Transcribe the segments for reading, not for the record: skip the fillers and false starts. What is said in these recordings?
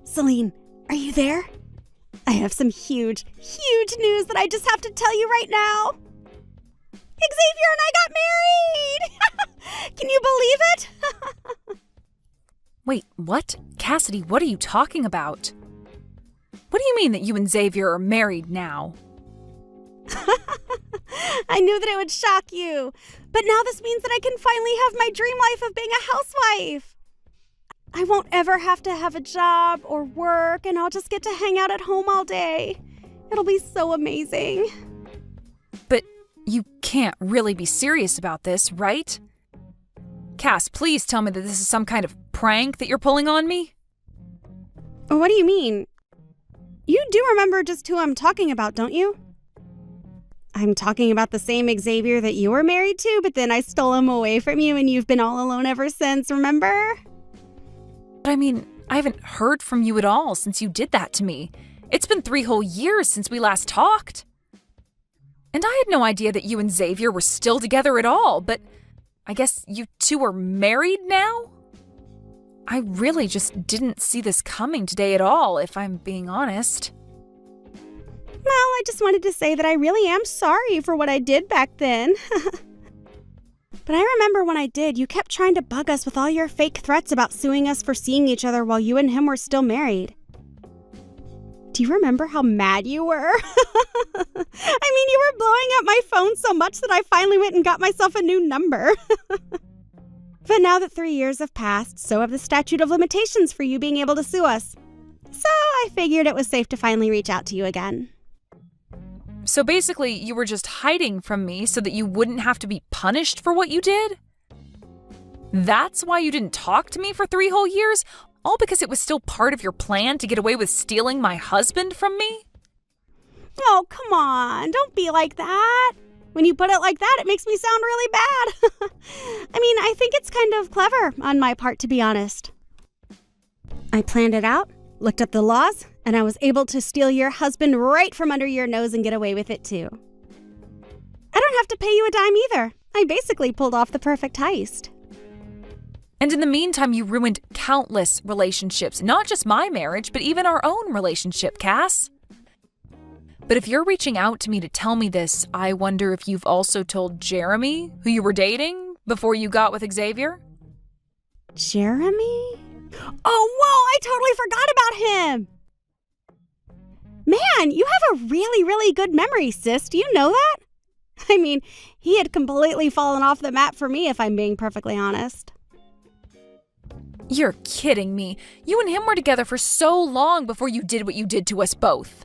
Celine, are you there? I have some huge news that I just have to tell you right now. Xavier and I got married! Can you believe it? Wait, what? Cassidy, what are you talking about? What do you mean that you and Xavier are married now? I knew that it would shock you. But now this means that I can finally have my dream life of being a housewife. I won't ever have to have a job or work, and I'll just get to hang out at home all day. It'll be so amazing. But you can't really be serious about this, right? Cass, please tell me that this is some kind of prank that you're pulling on me? What do you mean? You do remember just who I'm talking about, don't you? I'm talking about the same Xavier that you were married to, but then I stole him away from you and you've been all alone ever since, remember? But I mean, I haven't heard from you at all since you did that to me. It's been 3 whole years since we last talked. And I had no idea that you and Xavier were still together at all, but I guess you two are married now? I really just didn't see this coming today at all, if I'm being honest. Well, I just wanted to say that I really am sorry for what I did back then. But I remember when I did, you kept trying to bug us with all your fake threats about suing us for seeing each other while you and him were still married. Do you remember how mad you were? I mean, you were blowing up my phone so much that I finally went and got myself a new number. But now that 3 years have passed, so have the statute of limitations for you being able to sue us. So I figured it was safe to finally reach out to you again. So basically, you were just hiding from me so that you wouldn't have to be punished for what you did? That's why you didn't talk to me for 3 whole years? All because it was still part of your plan to get away with stealing my husband from me? Oh, come on. Don't be like that. When you put it like that, it makes me sound really bad. I mean, I think it's kind of clever on my part, to be honest. I planned it out, looked up the laws, and I was able to steal your husband right from under your nose and get away with it, too. I don't have to pay you a dime either. I basically pulled off the perfect heist. And in the meantime, you ruined countless relationships, not just my marriage, but even our own relationship, Cass. But if you're reaching out to me to tell me this, I wonder if you've also told Jeremy, who you were dating, before you got with Xavier? Jeremy? Oh, whoa, I totally forgot about him! Man, you have a really good memory, sis. Do you know that? I mean, he had completely fallen off the map for me, if I'm being perfectly honest. You're kidding me. You and him were together for so long before you did what you did to us both.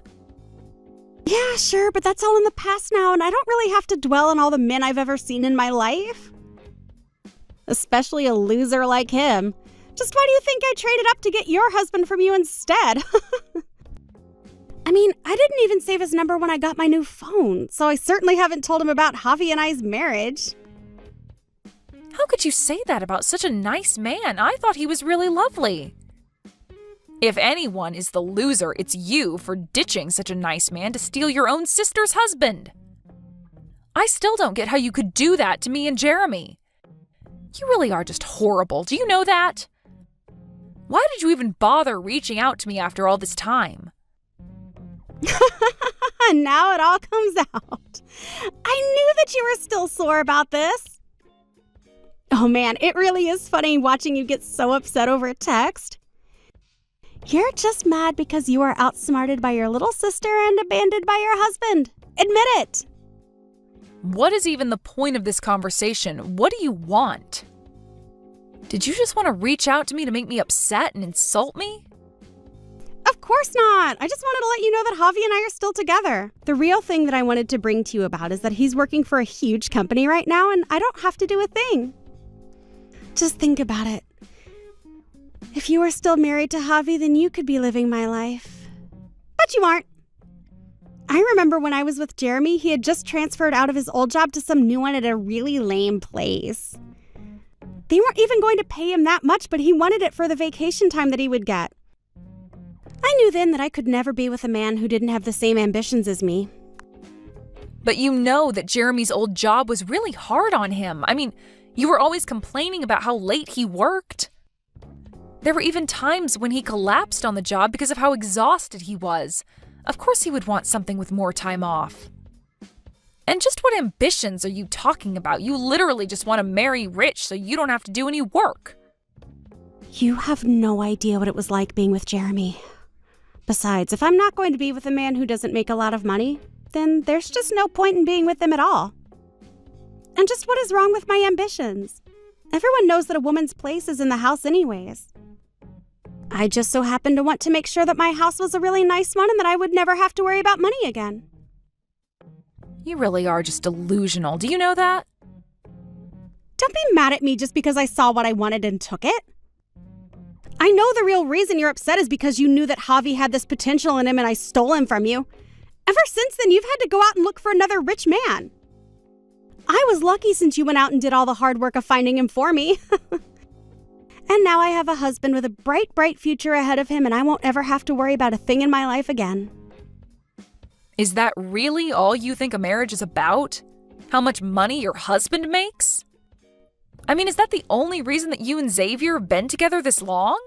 Yeah, sure, but that's all in the past now, and I don't really have to dwell on all the men I've ever seen in my life. Especially a loser like him. Just why do you think I traded up to get your husband from you instead? I mean, I didn't even save his number when I got my new phone, so I certainly haven't told him about Javi and I's marriage. How could you say that about such a nice man? I thought he was really lovely. If anyone is the loser, it's you for ditching such a nice man to steal your own sister's husband. I still don't get how you could do that to me and Jeremy. You really are just horrible. Do you know that? Why did you even bother reaching out to me after all this time? Now it all comes out. I knew that you were still sore about this. Oh man, it really is funny watching you get so upset over a text. You're just mad because you are outsmarted by your little sister and abandoned by your husband. Admit it. What is even the point of this conversation? What do you want? Did you just want to reach out to me to make me upset and insult me? Of course not. I just wanted to let you know that Javi and I are still together. The real thing that I wanted to bring to you about is that he's working for a huge company right now and I don't have to do a thing. Just think about it. If you were still married to Javi, then you could be living my life. But you aren't. I remember when I was with Jeremy, he had just transferred out of his old job to some new one at a really lame place. They weren't even going to pay him that much, but he wanted it for the vacation time that he would get. I knew then that I could never be with a man who didn't have the same ambitions as me. But you know that Jeremy's old job was really hard on him. I mean, you were always complaining about how late he worked. There were even times when he collapsed on the job because of how exhausted he was. Of course he would want something with more time off. And just what ambitions are you talking about? You literally just want to marry rich so you don't have to do any work. You have no idea what it was like being with Jeremy. Besides, if I'm not going to be with a man who doesn't make a lot of money, then there's just no point in being with him at all. And just what is wrong with my ambitions? Everyone knows that a woman's place is in the house anyways. I just so happened to want to make sure that my house was a really nice one and that I would never have to worry about money again. You really are just delusional. Do you know that? Don't be mad at me just because I saw what I wanted and took it. I know the real reason you're upset is because you knew that Javi had this potential in him and I stole him from you. Ever since then, you've had to go out and look for another rich man. I was lucky since you went out and did all the hard work of finding him for me. And now I have a husband with a bright, bright future ahead of him, and I won't ever have to worry about a thing in my life again. Is that really all you think a marriage is about? How much money your husband makes? I mean, is that the only reason that you and Xavier have been together this long?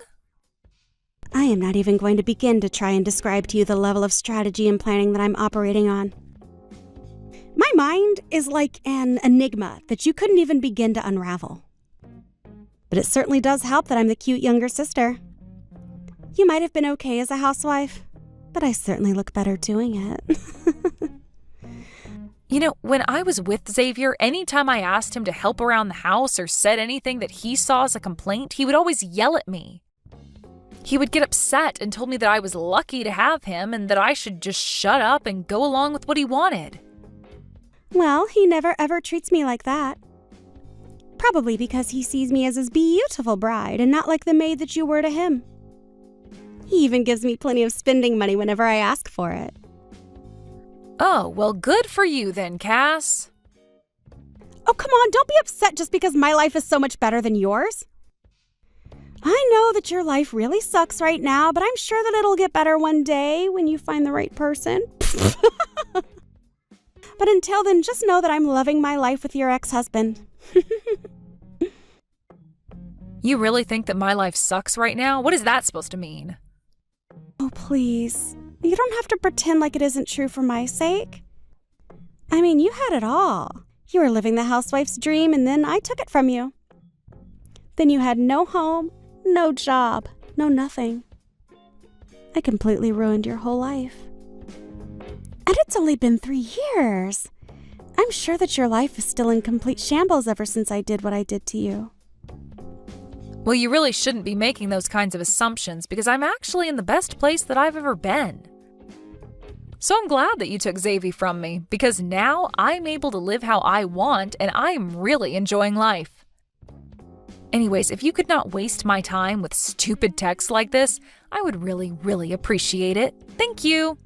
I am not even going to begin to try and describe to you the level of strategy and planning that I'm operating on. My mind is like an enigma that you couldn't even begin to unravel. But it certainly does help that I'm the cute younger sister. You might have been okay as a housewife, but I certainly look better doing it. You know, when I was with Xavier, anytime I asked him to help around the house or said anything that he saw as a complaint, he would always yell at me. He would get upset and told me that I was lucky to have him and that I should just shut up and go along with what he wanted. Well, he never ever treats me like that. Probably because he sees me as his beautiful bride and not like the maid that you were to him. He even gives me plenty of spending money whenever I ask for it. Oh, well, good for you then, Cass. Oh, come on, don't be upset just because my life is so much better than yours. I know that your life really sucks right now, but I'm sure that it'll get better one day when you find the right person. But until then, just know that I'm loving my life with your ex-husband. You really think that my life sucks right now? What is that supposed to mean? Oh, please. You don't have to pretend like it isn't true for my sake. I mean, you had it all. You were living the housewife's dream, and then I took it from you. Then you had no home, no job, no nothing. I completely ruined your whole life. And it's only been 3 years. I'm sure that your life is still in complete shambles ever since I did what I did to you. Well, you really shouldn't be making those kinds of assumptions because I'm actually in the best place that I've ever been. So I'm glad that you took Xavier from me because now I'm able to live how I want and I'm really enjoying life. Anyways, if you could not waste my time with stupid texts like this, I would really, really appreciate it. Thank you.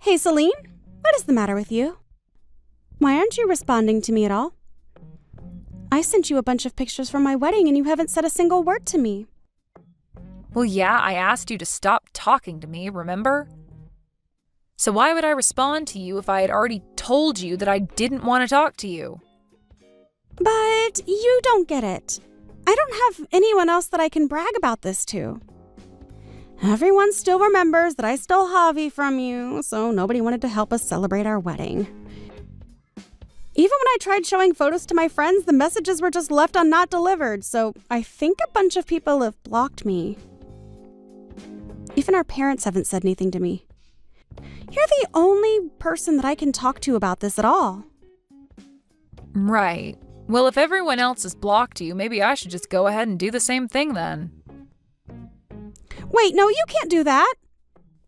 Hey, Celine, what is the matter with you? Why aren't you responding to me at all? I sent you a bunch of pictures from my wedding and you haven't said a single word to me. Well, yeah, I asked you to stop talking to me, remember? So why would I respond to you if I had already told you that I didn't want to talk to you? But you don't get it. I don't have anyone else that I can brag about this to. Everyone still remembers that I stole Javi from you, so nobody wanted to help us celebrate our wedding. Even when I tried showing photos to my friends, the messages were just left on not delivered, so I think a bunch of people have blocked me. Even our parents haven't said anything to me. You're the only person that I can talk to about this at all. Right. Well, if everyone else has blocked you, maybe I should just go ahead and do the same thing then. Wait, no, you can't do that.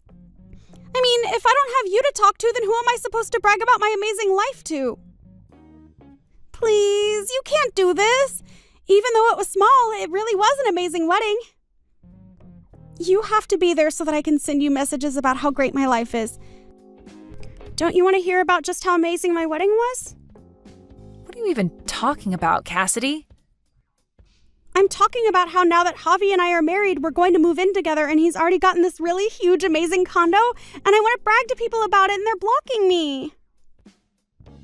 I mean, if I don't have you to talk to, then who am I supposed to brag about my amazing life to? Please, you can't do this. Even though it was small, it really was an amazing wedding. You have to be there so that I can send you messages about how great my life is. Don't you want to hear about just how amazing my wedding was? What are you even talking about, Cassidy? I'm talking about how now that Javi and I are married, we're going to move in together and he's already gotten this really huge, amazing condo, and I want to brag to people about it and they're blocking me.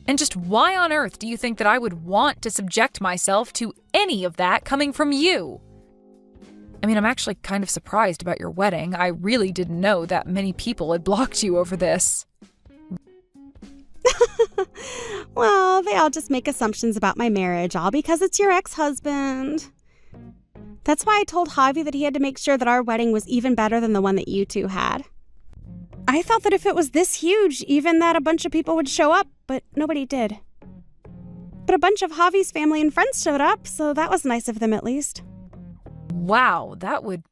And just why on earth do you think that I would want to subject myself to any of that coming from you? I mean, I'm actually kind of surprised about your wedding. I really didn't know that many people had blocked you over this. Well, they all just make assumptions about my marriage, all because it's your ex-husband. That's why I told Javi that he had to make sure that our wedding was even better than the one that you two had. I thought that if it was this huge, even that a bunch of people would show up, but nobody did. But a bunch of Javi's family and friends showed up, so that was nice of them at least. Wow, that would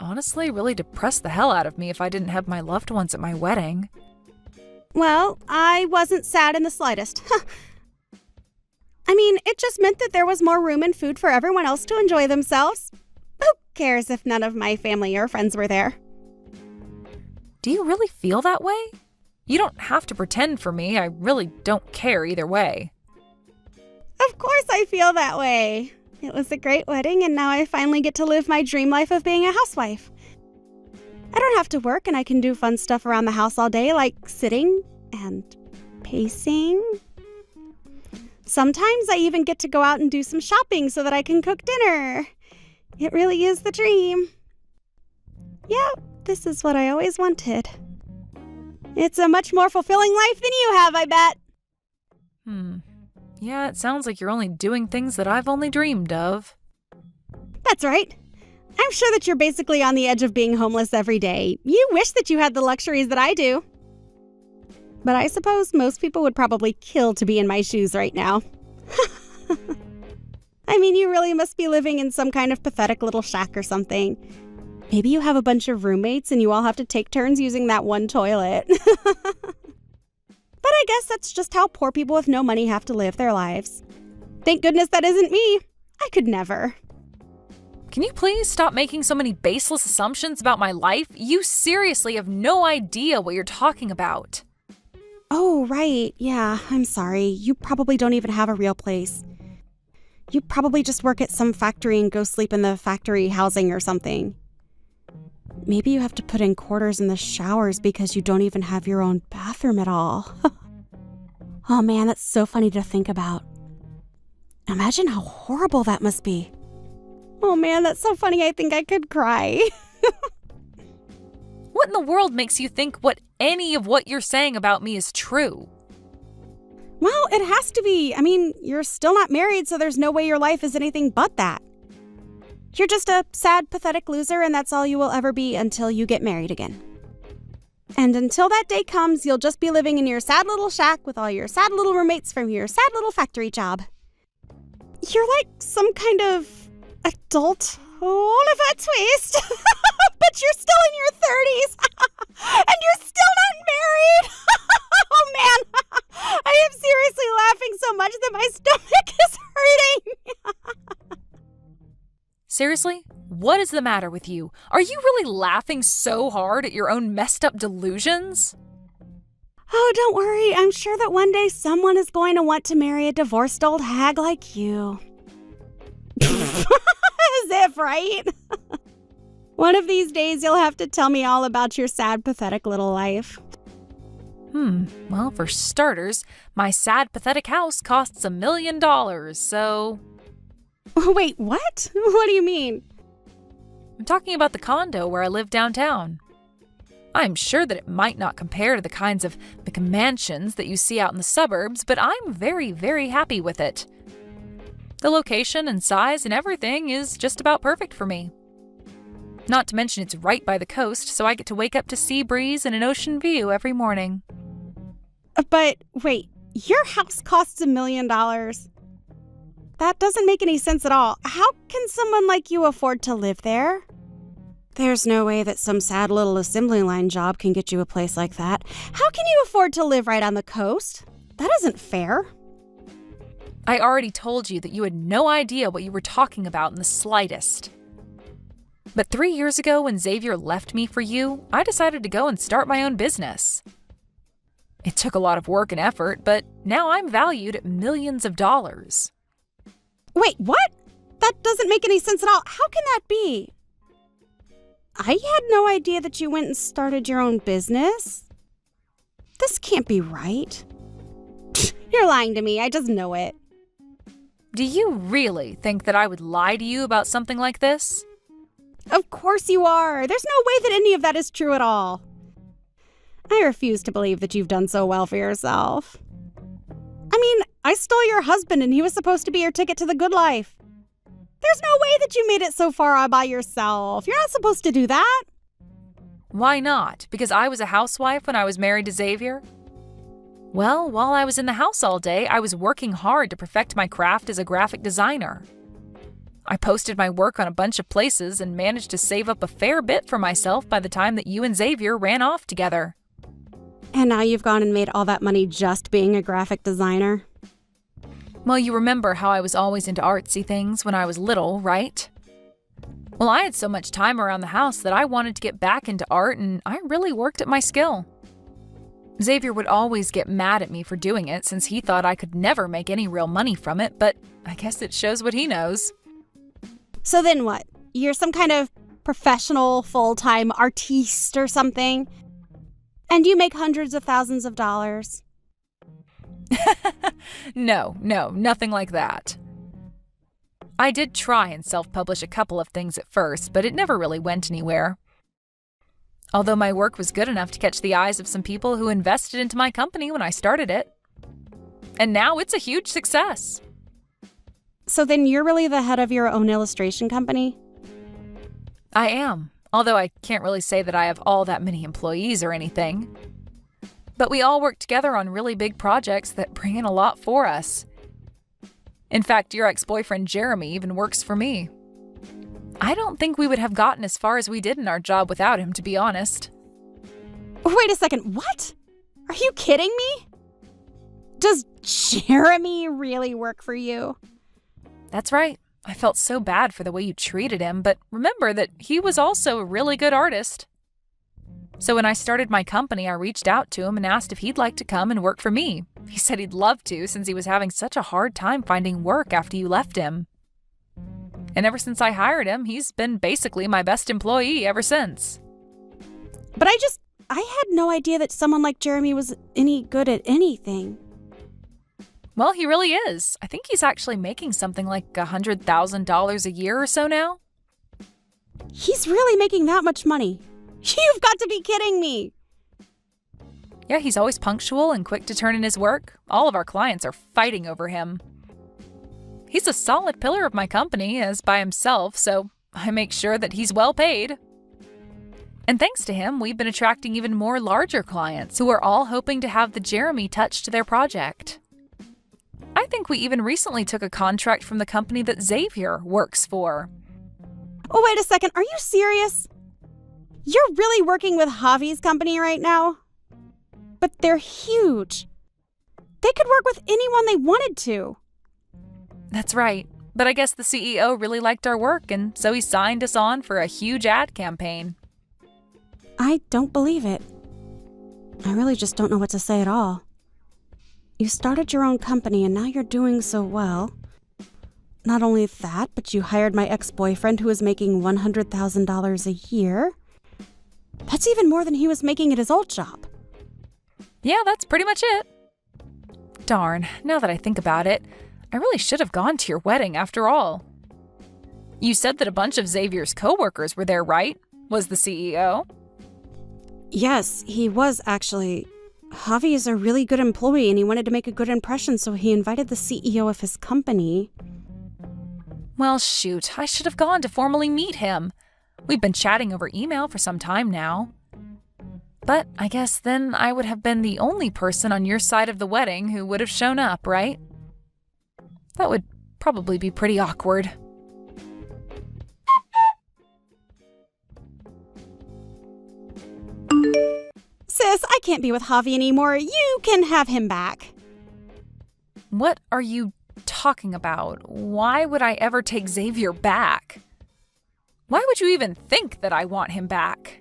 honestly really depress the hell out of me if I didn't have my loved ones at my wedding. Well, I wasn't sad in the slightest. I mean, it just meant that there was more room and food for everyone else to enjoy themselves. Who cares if none of my family or friends were there? Do you really feel that way? You don't have to pretend for me. I really don't care either way. Of course I feel that way. It was a great wedding, and now I finally get to live my dream life of being a housewife. I don't have to work, and I can do fun stuff around the house all day, like sitting and pacing. Sometimes I even get to go out and do some shopping so that I can cook dinner. It really is the dream. Yeah, this is what I always wanted. It's a much more fulfilling life than you have, I bet. Yeah, it sounds like you're only doing things that I've only dreamed of. That's right. I'm sure that you're basically on the edge of being homeless every day. You wish that you had the luxuries that I do. But I suppose most people would probably kill to be in my shoes right now. I mean, you really must be living in some kind of pathetic little shack or something. Maybe you have a bunch of roommates and you all have to take turns using that one toilet. But I guess that's just how poor people with no money have to live their lives. Thank goodness that isn't me. I could never. Can you please stop making so many baseless assumptions about my life? You seriously have no idea what you're talking about. Oh, right. Yeah, I'm sorry. You probably don't even have a real place. You probably just work at some factory and go sleep in the factory housing or something. Maybe you have to put in quarters in the showers because you don't even have your own bathroom at all. Oh man, that's so funny to think about. Imagine how horrible that must be. Oh man, that's so funny, I think I could cry. What in the world makes you think any of what you're saying about me is true? Well, it has to be. I mean, you're still not married, so there's no way your life is anything but that. You're just a sad, pathetic loser, and that's all you will ever be until you get married again. And until that day comes, you'll just be living in your sad little shack with all your sad little roommates from your sad little factory job. You're like some kind of adult Oliver Twist, but you're still in your 30s, and you're still not married. Oh man, I am seriously laughing so much that my stomach is hurting. Seriously? What is the matter with you? Are you really laughing so hard at your own messed up delusions? Oh, don't worry. I'm sure that one day someone is going to want to marry a divorced old hag like you. As if, right? One of these days you'll have to tell me all about your sad, pathetic little life. Well, for starters, my sad, pathetic house costs $1 million, so... Wait, what? What do you mean? I'm talking about the condo where I live downtown. I'm sure that it might not compare to the kinds of McMansions that you see out in the suburbs, but I'm very, very happy with it. The location and size and everything is just about perfect for me. Not to mention it's right by the coast, so I get to wake up to sea breeze and an ocean view every morning. But wait, your house costs $1 million? That doesn't make any sense at all. How can someone like you afford to live there? There's no way that some sad little assembly line job can get you a place like that. How can you afford to live right on the coast? That isn't fair. I already told you that you had no idea what you were talking about in the slightest. But 3 years ago, when Xavier left me for you, I decided to go and start my own business. It took a lot of work and effort, but now I'm valued at millions of dollars. Wait, what? That doesn't make any sense at all. How can that be? I had no idea that you went and started your own business. This can't be right. You're lying to me. I just know it. Do you really think that I would lie to you about something like this? Of course you are. There's no way that any of that is true at all. I refuse to believe that you've done so well for yourself. I mean, I stole your husband and he was supposed to be your ticket to the good life. There's no way that you made it so far all by yourself. You're not supposed to do that. Why not? Because I was a housewife when I was married to Xavier? Well, while I was in the house all day, I was working hard to perfect my craft as a graphic designer. I posted my work on a bunch of places and managed to save up a fair bit for myself by the time that you and Xavier ran off together. And now you've gone and made all that money just being a graphic designer? Well, you remember how I was always into artsy things when I was little, right? Well, I had so much time around the house that I wanted to get back into art, and I really worked at my skill. Xavier would always get mad at me for doing it since he thought I could never make any real money from it, but I guess it shows what he knows. So then what? You're some kind of professional, full-time artiste or something? And you make hundreds of thousands of dollars? No, nothing like that. I did try and self-publish a couple of things at first, but it never really went anywhere. Although my work was good enough to catch the eyes of some people who invested into my company when I started it. And now it's a huge success. So then you're really the head of your own illustration company? I am, although I can't really say that I have all that many employees or anything. But we all work together on really big projects that bring in a lot for us. In fact, your ex-boyfriend Jeremy even works for me. I don't think we would have gotten as far as we did in our job without him, to be honest. Wait a second, what? Are you kidding me? Does Jeremy really work for you? That's right. I felt so bad for the way you treated him, but remember that he was also a really good artist. So when I started my company, I reached out to him and asked if he'd like to come and work for me. He said he'd love to since he was having such a hard time finding work after you left him. And ever since I hired him, he's been basically my best employee ever since. But I had no idea that someone like Jeremy was any good at anything. Well, he really is. I think he's actually making something like $100,000 a year or so now. He's really making that much money. You've got to be kidding me. Yeah, he's always punctual and quick to turn in his work. All of our clients are fighting over him. He's a solid pillar of my company as by himself, so I make sure that he's well paid. And thanks to him, we've been attracting even more larger clients who are all hoping to have the Jeremy touch to their project. I think we even recently took a contract from the company that Xavier works for. Oh, wait a second. Are you serious? You're really working with Javi's company right now? But they're huge. They could work with anyone they wanted to. That's right. But I guess the CEO really liked our work, and so he signed us on for a huge ad campaign. I don't believe it. I really just don't know what to say at all. You started your own company and now you're doing so well. Not only that, but you hired my ex-boyfriend who was making $100,000 a year. That's even more than he was making at his old job. Yeah, that's pretty much it. Darn, now that I think about it, I really should have gone to your wedding after all. You said that a bunch of Xavier's coworkers were there, right? Was the CEO? Yes, he was actually. Javi is a really good employee and he wanted to make a good impression, so he invited the CEO of his company. Well, shoot, I should have gone to formally meet him. We've been chatting over email for some time now. But I guess then I would have been the only person on your side of the wedding who would have shown up, right? That would probably be pretty awkward. Sis, I can't be with Javi anymore. You can have him back. What are you talking about? Why would I ever take Xavier back? Why would you even think that I want him back?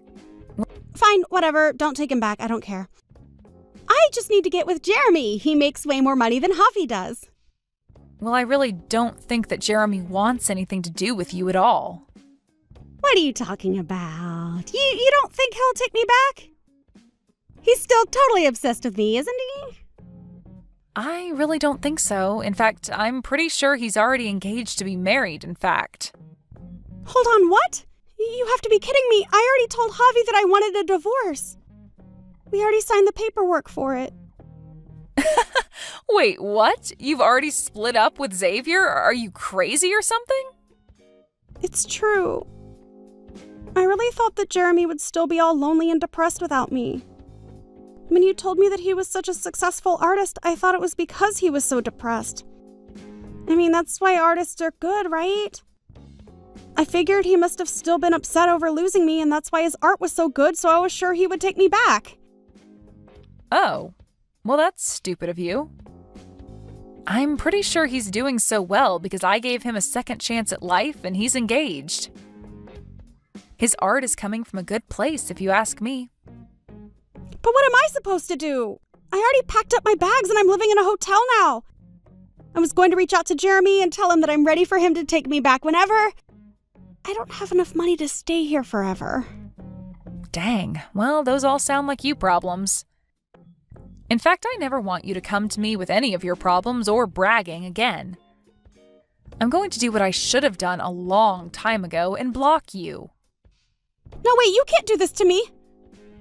Fine, whatever. Don't take him back. I don't care. I just need to get with Jeremy. He makes way more money than Javi does. Well, I really don't think that Jeremy wants anything to do with you at all. What are you talking about? You don't think he'll take me back? He's still totally obsessed with me, isn't he? I really don't think so. In fact, I'm pretty sure he's already engaged to be married, in fact. Hold on, what? You have to be kidding me. I already told Javi that I wanted a divorce. We already signed the paperwork for it. Wait, what? You've already split up with Xavier? Are you crazy or something? It's true. I really thought that Jeremy would still be all lonely and depressed without me. When you told me that he was such a successful artist, I thought it was because he was so depressed. I mean, that's why artists are good, right? I figured he must have still been upset over losing me, and that's why his art was so good, so I was sure he would take me back. Oh, well, that's stupid of you. I'm pretty sure he's doing so well because I gave him a second chance at life and he's engaged. His art is coming from a good place, if you ask me. But what am I supposed to do? I already packed up my bags and I'm living in a hotel now. I was going to reach out to Jeremy and tell him that I'm ready for him to take me back whenever. I don't have enough money to stay here forever. Dang, well, those all sound like you problems. In fact, I never want you to come to me with any of your problems or bragging again. I'm going to do what I should have done a long time ago and block you. No, wait, you can't do this to me.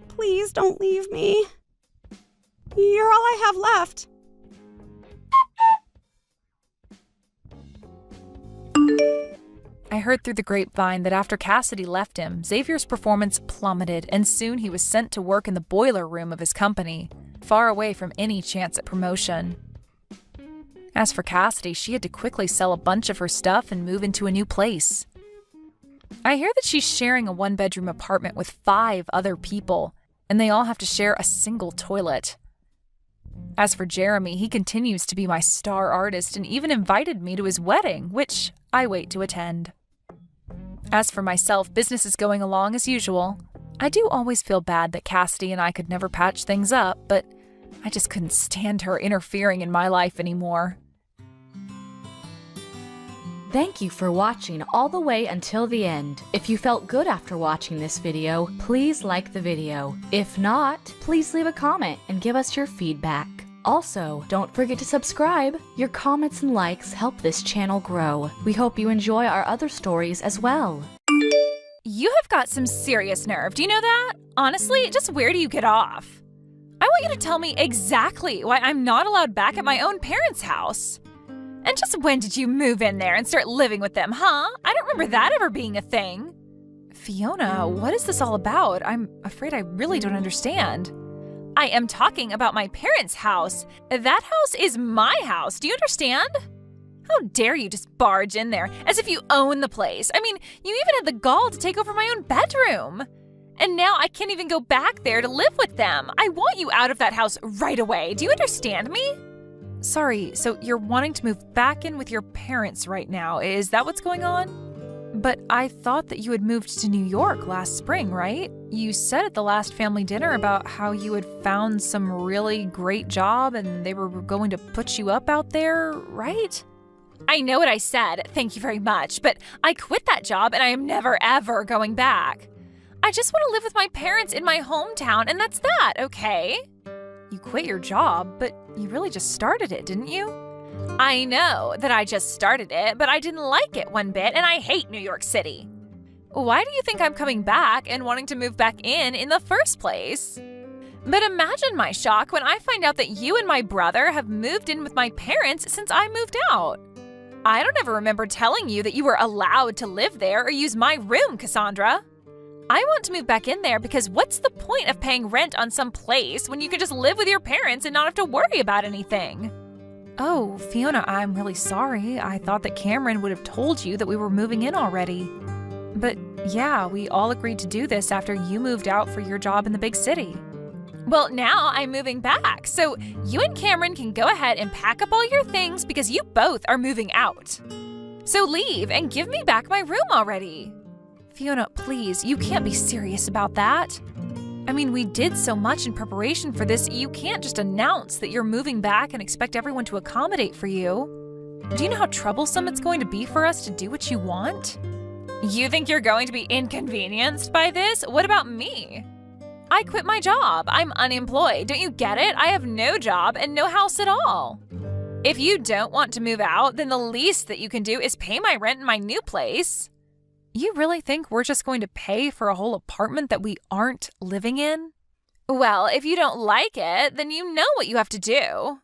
Please don't leave me. You're all I have left. I heard through the grapevine that after Cassidy left him, Xavier's performance plummeted, and soon he was sent to work in the boiler room of his company, far away from any chance at promotion. As for Cassidy, she had to quickly sell a bunch of her stuff and move into a new place. I hear that she's sharing a one-bedroom apartment with 5 other people, and they all have to share a single toilet. As for Jeremy, he continues to be my star artist and even invited me to his wedding, which I wait to attend. As for myself, business is going along as usual. I do always feel bad that Cassidy and I could never patch things up, but I just couldn't stand her interfering in my life anymore. Thank you for watching all the way until the end. If you felt good after watching this video, please like the video. If not, please leave a comment and give us your feedback. Also, don't forget to subscribe. Your comments and likes help this channel grow. We hope you enjoy our other stories as well. You have got some serious nerve, do you know that? Honestly, just where do you get off? I want you to tell me exactly why I'm not allowed back at my own parents' house. And just when did you move in there and start living with them, huh? I don't remember that ever being a thing. Fiona, what is this all about? I'm afraid I really don't understand. I am talking about my parents' house. That house is my house. Do you understand? How dare you just barge in there as if you own the place? I mean, you even had the gall to take over my own bedroom. And now I can't even go back there to live with them. I want you out of that house right away. Do you understand me? Sorry, so you're wanting to move back in with your parents right now. Is that what's going on? But I thought that you had moved to New York last spring, right? You said at the last family dinner about how you had found some really great job and they were going to put you up out there, right? I know what I said, thank you very much, but I quit that job and I am never ever going back. I just want to live with my parents in my hometown and that's that, okay? You quit your job, but you really just started it, didn't you? I know that I just started it, but I didn't like it one bit and I hate New York City. Why do you think I'm coming back and wanting to move back in the first place? But imagine my shock when I find out that you and my brother have moved in with my parents since I moved out. I don't ever remember telling you that you were allowed to live there or use my room, Cassandra. I want to move back in there because what's the point of paying rent on some place when you can just live with your parents and not have to worry about anything? Oh, Fiona, I'm really sorry. I thought that Cameron would have told you that we were moving in already. But yeah, we all agreed to do this after you moved out for your job in the big city. Well, now I'm moving back, so you and Cameron can go ahead and pack up all your things because you both are moving out. So leave and give me back my room already. Fiona, please, you can't be serious about that. I mean, we did so much in preparation for this, you can't just announce that you're moving back and expect everyone to accommodate for you. Do you know how troublesome it's going to be for us to do what you want? You think you're going to be inconvenienced by this? What about me? I quit my job. I'm unemployed. Don't you get it? I have no job and no house at all. If you don't want to move out, then the least that you can do is pay my rent in my new place. You really think we're just going to pay for a whole apartment that we aren't living in? Well, if you don't like it, then you know what you have to do.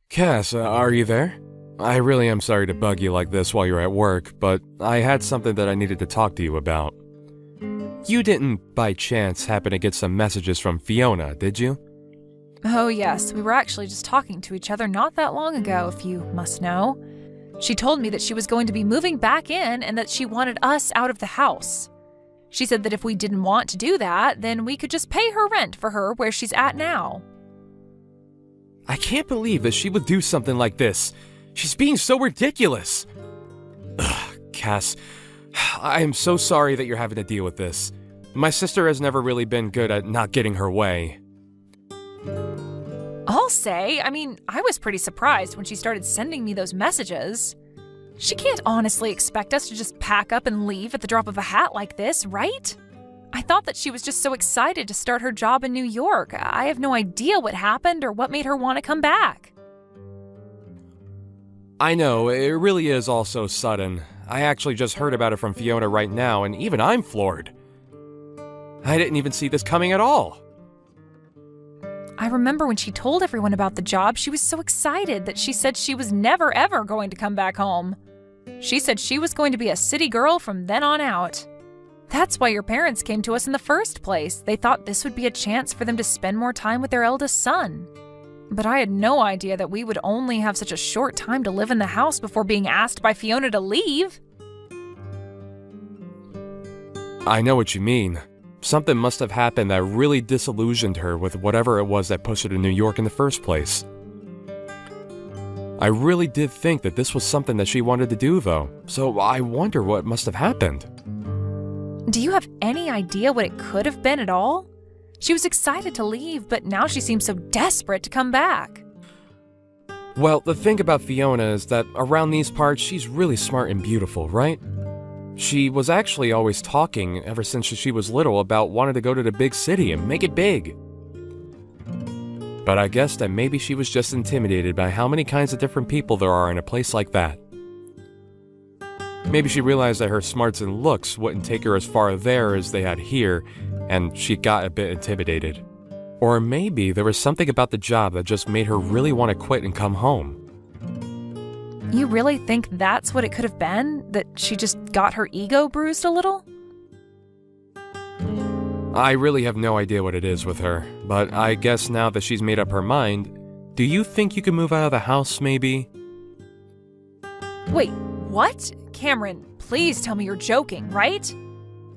Cass, are you there? I really am sorry to bug you like this while you're at work, but I had something that I needed to talk to you about. You didn't, by chance, happen to get some messages from Fiona, did you? Oh yes, we were actually just talking to each other not that long ago, if you must know. She told me that she was going to be moving back in and that she wanted us out of the house. She said that if we didn't want to do that, then we could just pay her rent for her where she's at now. I can't believe that she would do something like this. She's being so ridiculous. Ugh, Cass, I am so sorry that you're having to deal with this. My sister has never really been good at not getting her way. I'll say, I was pretty surprised when she started sending me those messages. She can't honestly expect us to just pack up and leave at the drop of a hat like this, right? I thought that she was just so excited to start her job in New York. I have no idea what happened or what made her want to come back. I know, it really is all so sudden. I actually just heard about it from Fiona right now, and even I'm floored. I didn't even see this coming at all. I remember when she told everyone about the job, she was so excited that she said she was never ever going to come back home. She said she was going to be a city girl from then on out. That's why your parents came to us in the first place. They thought this would be a chance for them to spend more time with their eldest son. But I had no idea that we would only have such a short time to live in the house before being asked by Fiona to leave. I know what you mean. Something must have happened that really disillusioned her with whatever it was that pushed her to New York in the first place. I really did think that this was something that she wanted to do, though, so I wonder what must have happened. Do you have any idea what it could have been at all? She was excited to leave, but now she seems so desperate to come back. Well, the thing about Fiona is that around these parts, she's really smart and beautiful, right? She was actually always talking, ever since she was little, about wanting to go to the big city and make it big. But I guess that maybe she was just intimidated by how many kinds of different people there are in a place like that. Maybe she realized that her smarts and looks wouldn't take her as far there as they had here, and she got a bit intimidated. Or maybe there was something about the job that just made her really want to quit and come home. You really think that's what it could have been? That she just got her ego bruised a little? I really have no idea what it is with her, but I guess now that she's made up her mind, do you think you could move out of the house, maybe? Wait, what? Cameron, please tell me you're joking, right?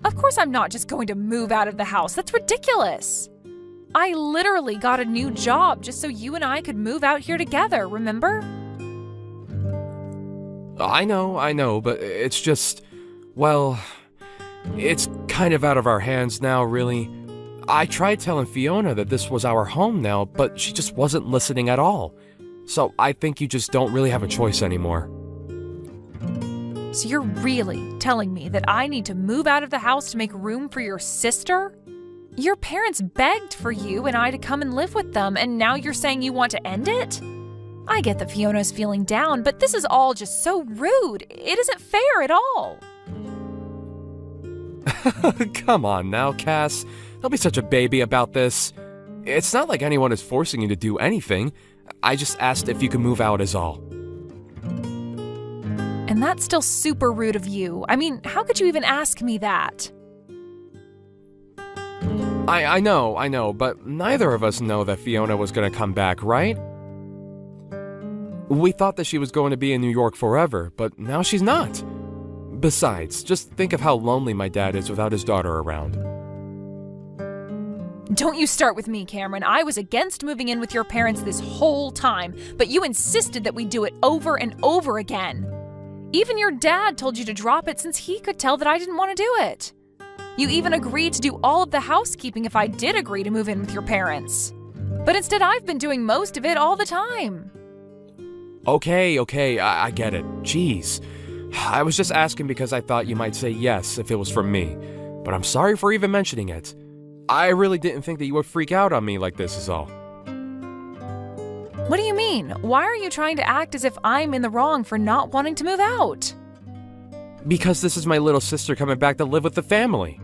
Of course I'm not just going to move out of the house. That's ridiculous. I literally got a new job just so you and I could move out here together, remember? I know, but it's just, well, it's kind of out of our hands now, really. I tried telling Fiona that this was our home now, but she just wasn't listening at all. So I think you just don't really have a choice anymore. So you're really telling me that I need to move out of the house to make room for your sister? Your parents begged for you and I to come and live with them, and now you're saying you want to end it? I get that Fiona's feeling down, but this is all just so rude. It isn't fair at all. Come on now, Cass. Don't be such a baby about this. It's not like anyone is forcing you to do anything. I just asked if you could move out is all. And that's still super rude of you. I mean, how could you even ask me that? I know, but neither of us know that Fiona was going to come back, right? We thought that she was going to be in New York forever, but now she's not. Besides, just think of how lonely my dad is without his daughter around. Don't you start with me, Cameron. I was against moving in with your parents this whole time, but you insisted that we do it over and over again. Even your dad told you to drop it since he could tell that I didn't want to do it. You even agreed to do all of the housekeeping if I did agree to move in with your parents. But instead, I've been doing most of it all the time. Okay, I get it. Jeez. I was just asking because I thought you might say yes if it was from me, but I'm sorry for even mentioning it. I really didn't think that you would freak out on me like this is all. What do you mean? Why are you trying to act as if I'm in the wrong for not wanting to move out? Because this is my little sister coming back to live with the family.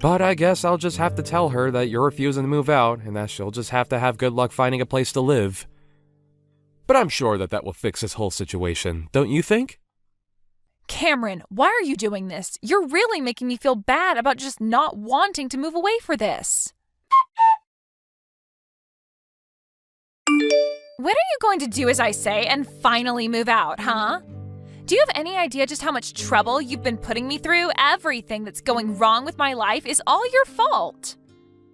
But I guess I'll just have to tell her that you're refusing to move out and that she'll just have to have good luck finding a place to live. But I'm sure that will fix this whole situation, don't you think? Cameron, why are you doing this? You're really making me feel bad about just not wanting to move away for this. When are you going to do as I say and finally move out, huh? Do you have any idea just how much trouble you've been putting me through? Everything that's going wrong with my life is all your fault.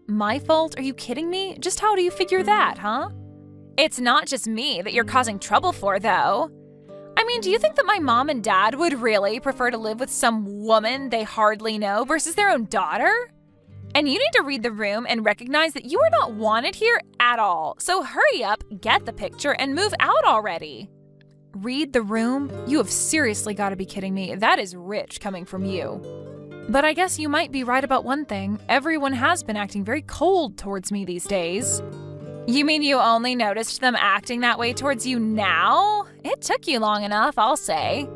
My fault? Are you kidding me? Just how do you figure that, huh? It's not just me that you're causing trouble for, though. I mean, do you think that my mom and dad would really prefer to live with some woman they hardly know versus their own daughter? And you need to read the room and recognize that you are not wanted here at all. So hurry up, get the picture, and move out already. Read the room? You have seriously got to be kidding me. That is rich coming from you. But I guess you might be right about one thing. Everyone has been acting very cold towards me these days. You mean you only noticed them acting that way towards you now? It took you long enough, I'll say.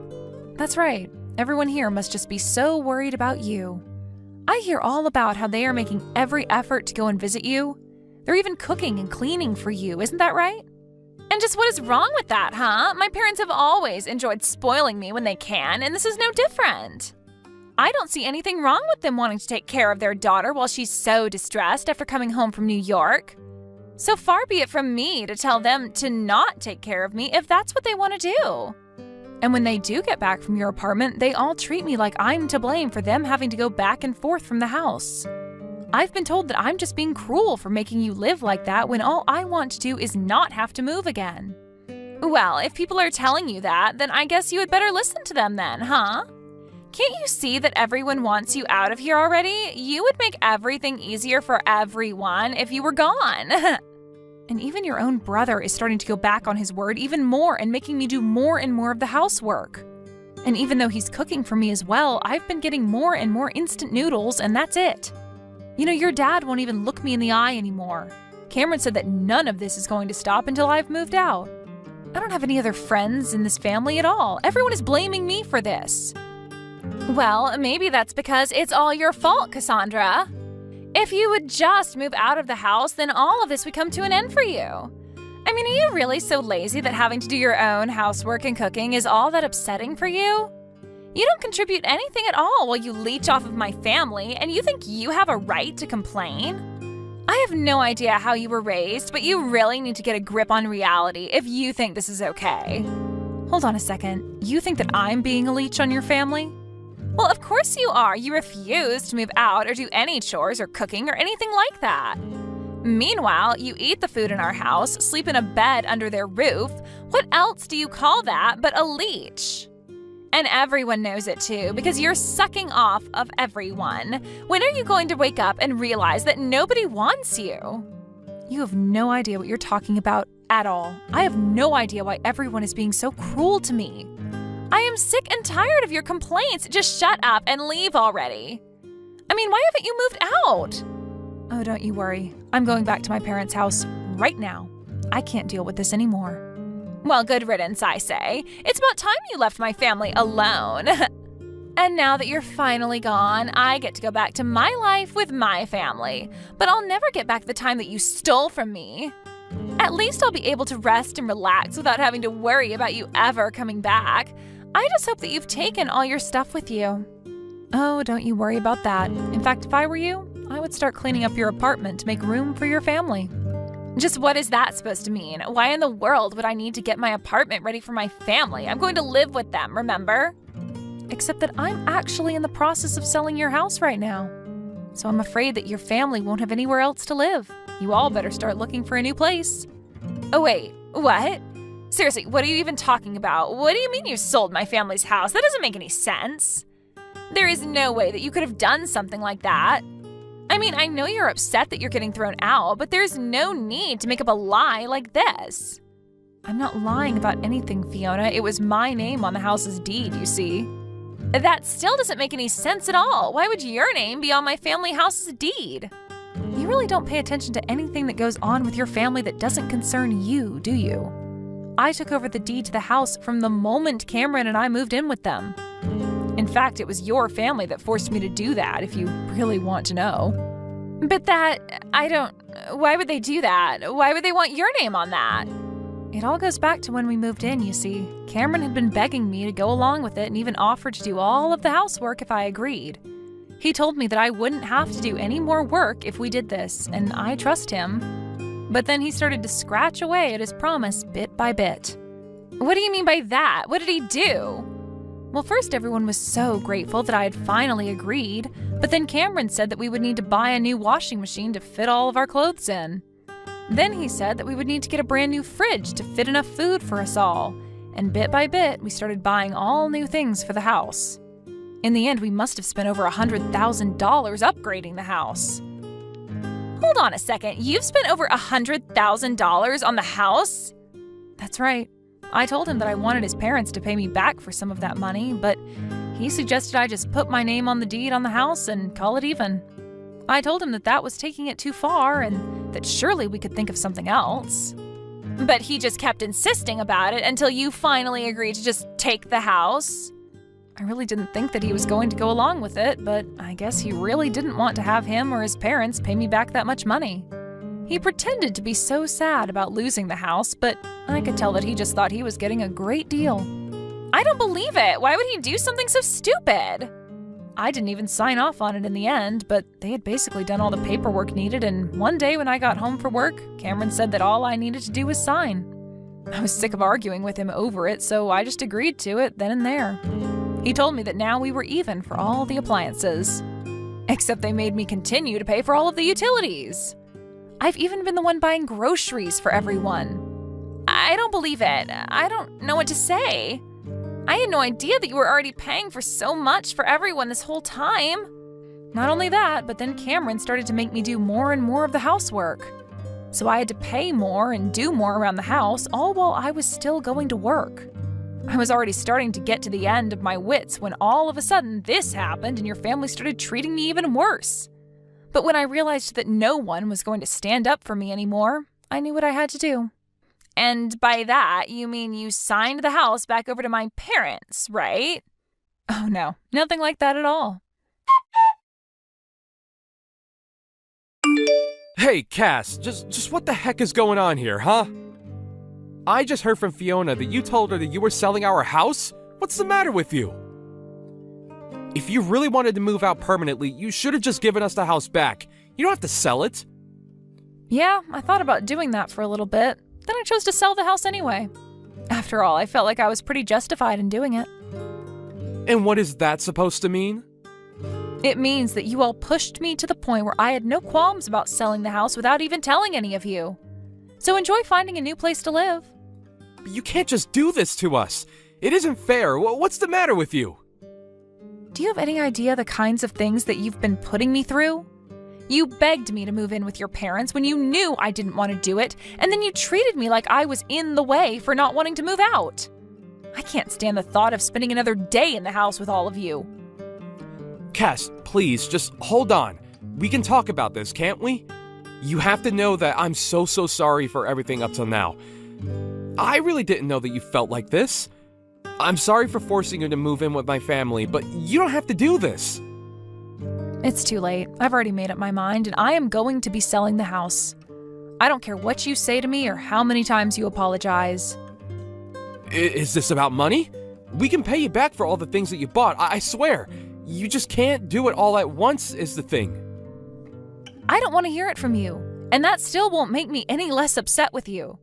That's right. Everyone here must just be so worried about you. I hear all about how they are making every effort to go and visit you. They're even cooking and cleaning for you, isn't that right? And just what is wrong with that, huh? My parents have always enjoyed spoiling me when they can, and this is no different. I don't see anything wrong with them wanting to take care of their daughter while she's so distressed after coming home from New York. So far be it from me to tell them to not take care of me if that's what they want to do. And when they do get back from your apartment, they all treat me like I'm to blame for them having to go back and forth from the house. I've been told that I'm just being cruel for making you live like that when all I want to do is not have to move again. Well, if people are telling you that, then I guess you had better listen to them then, huh? Can't you see that everyone wants you out of here already? You would make everything easier for everyone if you were gone. And even your own brother is starting to go back on his word even more and making me do more and more of the housework. And even though he's cooking for me as well, I've been getting more and more instant noodles, and that's it. You know, your dad won't even look me in the eye anymore. Cameron said that none of this is going to stop until I've moved out. I don't have any other friends in this family at all. Everyone is blaming me for this. Well, maybe that's because it's all your fault, Cassandra. If you would just move out of the house, then all of this would come to an end for you. I mean, are you really so lazy that having to do your own housework and cooking is all that upsetting for you? You don't contribute anything at all while you leech off of my family, and you think you have a right to complain? I have no idea how you were raised, but you really need to get a grip on reality if you think this is okay. Hold on a second. You think that I'm being a leech on your family? Well, of course you are. You refuse to move out or do any chores or cooking or anything like that. Meanwhile, you eat the food in our house, sleep in a bed under their roof. What else do you call that but a leech? And everyone knows it too, because you're sucking off of everyone. When are you going to wake up and realize that nobody wants you? You have no idea what you're talking about at all. I have no idea why everyone is being so cruel to me. I am sick and tired of your complaints. Just shut up and leave already. I mean, why haven't you moved out? Oh, don't you worry. I'm going back to my parents' house right now. I can't deal with this anymore. Well, good riddance, I say. It's about time you left my family alone. And now that you're finally gone, I get to go back to my life with my family. But I'll never get back the time that you stole from me. At least I'll be able to rest and relax without having to worry about you ever coming back. I just hope that you've taken all your stuff with you. Oh, don't you worry about that. In fact, if I were you, I would start cleaning up your apartment to make room for your family. Just what is that supposed to mean? Why in the world would I need to get my apartment ready for my family? I'm going to live with them, remember? Except that I'm actually in the process of selling your house right now. So I'm afraid that your family won't have anywhere else to live. You all better start looking for a new place. Oh wait, what? Seriously, what are you even talking about? What do you mean you sold my family's house? That doesn't make any sense. There is no way that you could have done something like that. I mean, I know you're upset that you're getting thrown out, but there's no need to make up a lie like this. I'm not lying about anything, Fiona. It was my name on the house's deed, you see. That still doesn't make any sense at all. Why would your name be on my family house's deed? You You really don't pay attention to anything that goes on with your family that doesn't concern you, do you? I took over the deed to the house from the moment Cameron and I moved in with them. In fact, it was your family that forced me to do that, if you really want to know. But why would they do that? Why would they want your name on that? It all goes back to when we moved in, you see. Cameron had been begging me to go along with it and even offered to do all of the housework if I agreed. He told me that I wouldn't have to do any more work if we did this, and I trust him. But then he started to scratch away at his promise bit by bit. What do you mean by that? What did he do? Well, first everyone was so grateful that I had finally agreed, but then Cameron said that we would need to buy a new washing machine to fit all of our clothes in. Then he said that we would need to get a brand new fridge to fit enough food for us all, and bit by bit we started buying all new things for the house. In the end, we must have spent over $100,000 upgrading the house. Hold on a second, you've spent over $100,000 on the house? That's right. I told him that I wanted his parents to pay me back for some of that money, but he suggested I just put my name on the deed on the house and call it even. I told him that was taking it too far and that surely we could think of something else. But he just kept insisting about it until you finally agreed to just take the house. I really didn't think that he was going to go along with it, but I guess he really didn't want to have him or his parents pay me back that much money. He pretended to be so sad about losing the house, but I could tell that he just thought he was getting a great deal. I don't believe it. Why would he do something so stupid? I didn't even sign off on it in the end, but they had basically done all the paperwork needed, and one day when I got home from work, Cameron said that all I needed to do was sign. I was sick of arguing with him over it, so I just agreed to it then and there. He told me that now we were even for all the appliances. Except they made me continue to pay for all of the utilities. I've even been the one buying groceries for everyone. I don't believe it. I don't know what to say. I had no idea that you were already paying for so much for everyone this whole time. Not only that, but then Cameron started to make me do more and more of the housework. So I had to pay more and do more around the house, all while I was still going to work. I was already starting to get to the end of my wits when all of a sudden this happened and your family started treating me even worse. But when I realized that no one was going to stand up for me anymore, I knew what I had to do. And by that, you mean you signed the house back over to my parents, right? Oh no, nothing like that at all. Hey, Cass, just what the heck is going on here, huh? I just heard from Fiona that you told her that you were selling our house? What's the matter with you? If you really wanted to move out permanently, you should have just given us the house back. You don't have to sell it. Yeah, I thought about doing that for a little bit. Then I chose to sell the house anyway. After all, I felt like I was pretty justified in doing it. And what is that supposed to mean? It means that you all pushed me to the point where I had no qualms about selling the house without even telling any of you. So enjoy finding a new place to live. You can't just do this to us. It isn't fair. What's the matter with you? Do you have any idea the kinds of things that you've been putting me through? You begged me to move in with your parents when you knew I didn't want to do it, and then you treated me like I was in the way for not wanting to move out. I can't stand the thought of spending another day in the house with all of you. Cass, please, just hold on. We can talk about this, can't we? You have to know that I'm so sorry for everything up till now. I really didn't know that you felt like this. I'm sorry for forcing you to move in with my family, but you don't have to do this. It's too late. I've already made up my mind, and I am going to be selling the house. I don't care what you say to me or how many times you apologize. Is this about money? We can pay you back for all the things that you bought, I swear. You just can't do it all at once is the thing. I don't want to hear it from you, and that still won't make me any less upset with you.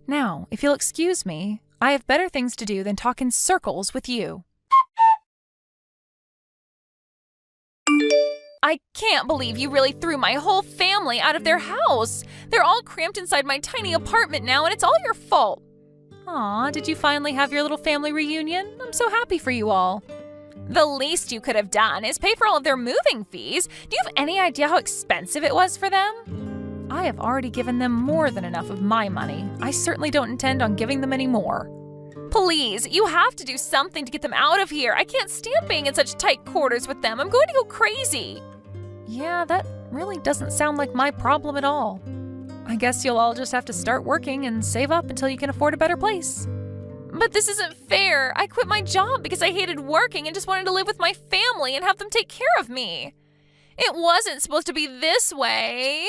Now, if you'll excuse me, I have better things to do than talk in circles with you. I can't believe you really threw my whole family out of their house. They're all cramped inside my tiny apartment now, and it's all your fault. Aw, did you finally have your little family reunion? I'm so happy for you all. The least you could have done is pay for all of their moving fees. Do you have any idea how expensive it was for them? I have already given them more than enough of my money. I certainly don't intend on giving them any more. Please, you have to do something to get them out of here. I can't stand being in such tight quarters with them. I'm going to go crazy. Yeah, that really doesn't sound like my problem at all. I guess you'll all just have to start working and save up until you can afford a better place. But this isn't fair. I quit my job because I hated working and just wanted to live with my family and have them take care of me. It wasn't supposed to be this way.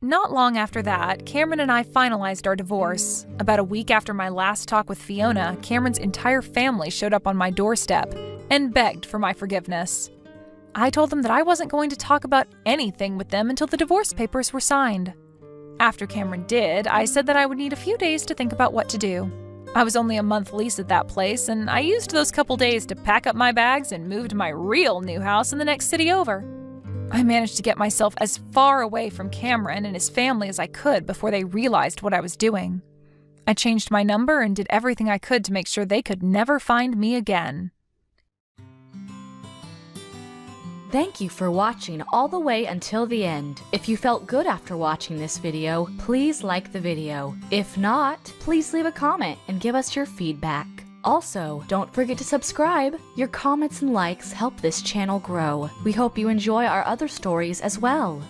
Not long after that, Cameron and I finalized our divorce. About a week after my last talk with Fiona, Cameron's entire family showed up on my doorstep and begged for my forgiveness. I told them that I wasn't going to talk about anything with them until the divorce papers were signed. After Cameron did, I said that I would need a few days to think about what to do. I was only a month lease at that place, and I used those couple days to pack up my bags and move to my real new house in the next city over. I managed to get myself as far away from Cameron and his family as I could before they realized what I was doing. I changed my number and did everything I could to make sure they could never find me again. Thank you for watching all the way until the end. If you felt good after watching this video, please like the video. If not, please leave a comment and give us your feedback. Also, don't forget to subscribe. Your comments and likes help this channel grow. We hope you enjoy our other stories as well.